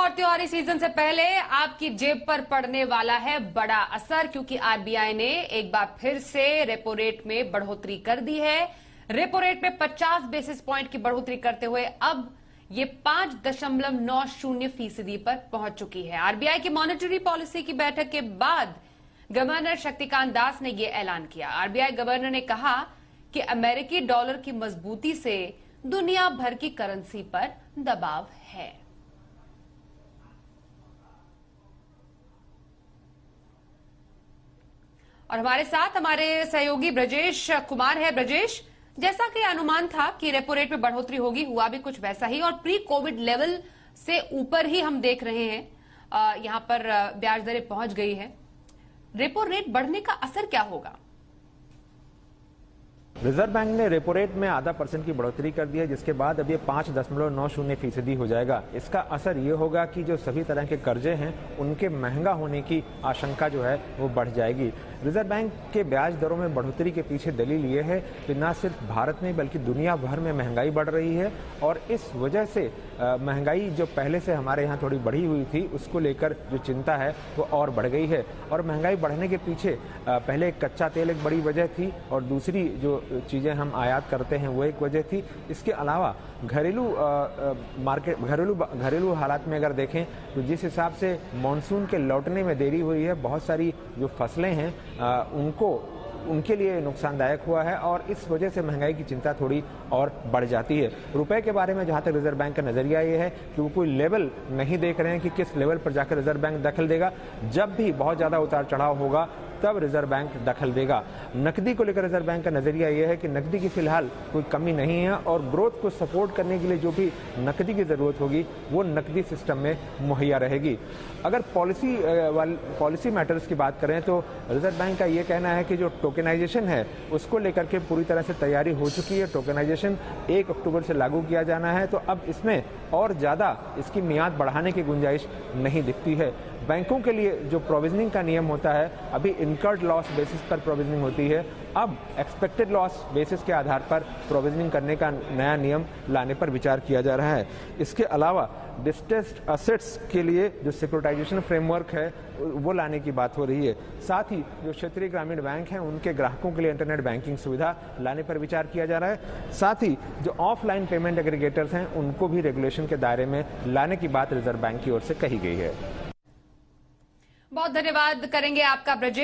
और त्योहारी सीजन से पहले आपकी जेब पर पड़ने वाला है बड़ा असर, क्योंकि आरबीआई ने एक बार फिर से रेपो रेट में बढ़ोतरी कर दी है। रेपो रेट में 50 बेसिस पॉइंट की बढ़ोतरी करते हुए अब ये 5.90% पर पहुंच चुकी है। आरबीआई की मॉनेटरी पॉलिसी की बैठक के बाद गवर्नर शक्तिकांत दास ने यह ऐलान किया। आरबीआई गवर्नर ने कहा कि अमेरिकी डॉलर की मजबूती से दुनिया भर की करेंसी पर दबाव है। और हमारे साथ हमारे सहयोगी ब्रजेश कुमार है। ब्रजेश, जैसा कि अनुमान था कि रेपो रेट में बढ़ोतरी होगी, हुआ भी कुछ वैसा ही और प्री कोविड लेवल से ऊपर ही हम देख रहे हैं। यहां पर ब्याज दरें पहुंच गई है। रेपो रेट बढ़ने का असर क्या होगा? रिजर्व बैंक ने रेपो रेट में आधा % की बढ़ोतरी कर दी है, जिसके बाद अब ये 5.90% हो जाएगा। इसका असर ये होगा कि जो सभी तरह के कर्जे हैं उनके महंगा होने की आशंका जो है वो बढ़ जाएगी। रिजर्व बैंक के ब्याज दरों में बढ़ोतरी के पीछे दलील ये है कि न सिर्फ भारत में बल्कि दुनिया भर में महंगाई बढ़ रही है और इस वजह से महंगाई जो पहले से हमारे यहाँ थोड़ी बढ़ी हुई थी उसको लेकर जो चिंता है वो और बढ़ गई है। और महंगाई बढ़ने के पीछे पहले कच्चा तेल एक बड़ी वजह थी और दूसरी जो चीजें हम आयात करते हैं वो एक वजह थी। इसके अलावा घरेलू हालात में अगर देखें तो जिस हिसाब से मॉनसून के लौटने में देरी हुई है, बहुत सारी जो फसलें हैं उनके लिए नुकसानदायक हुआ है और इस वजह से महंगाई की चिंता थोड़ी और बढ़ जाती है। रुपए के बारे में जहां तक रिजर्व बैंक का नजरिया ये है कि वो कोई लेवल नहीं देख रहे हैं कि किस लेवल पर जाकर रिजर्व बैंक दखल देगा। जब भी बहुत ज्यादा उतार चढ़ाव होगा तब रिजर्व बैंक दखल देगा। नकदी को लेकर रिजर्व बैंक का नजरिया यह है कि नकदी की फिलहाल कोई कमी नहीं है और ग्रोथ को सपोर्ट करने के लिए जो भी नकदी की जरूरत होगी वो नकदी सिस्टम में मुहैया रहेगी। अगर पॉलिसी मैटर्स की बात करें तो रिजर्व बैंक का ये कहना है कि जो टोकेनाइजेशन है उसको लेकर के पूरी तरह से तैयारी हो चुकी है। टोकेनाइजेशन 1 अक्टूबर से लागू किया जाना है, तो अब इसमें और ज्यादा इसकी मियाद बढ़ाने की गुंजाइश नहीं दिखती है। बैंकों के लिए जो प्रोविजनिंग का नियम होता है, अभी इनकर्ड लॉस बेसिस पर प्रोविजनिंग होती है, अब एक्सपेक्टेड लॉस बेसिस के आधार पर प्रोविजनिंग करने का नया नियम लाने पर विचार किया जा रहा है। इसके अलावा डिस्ट्रेस्ड असेट्स के लिए जो सिक्योरिटाइजेशन फ्रेमवर्क है वो लाने की बात हो रही है। साथ ही जो क्षेत्रीय ग्रामीण बैंक हैं उनके ग्राहकों के लिए इंटरनेट बैंकिंग सुविधा लाने पर विचार किया जा रहा है। साथ ही जो ऑफलाइन पेमेंट एग्रीगेटर्स हैं उनको भी रेगुलेशन के दायरे में लाने की बात रिजर्व बैंक की ओर से कही गई है। बहुत धन्यवाद करेंगे आपका ब्रजेश।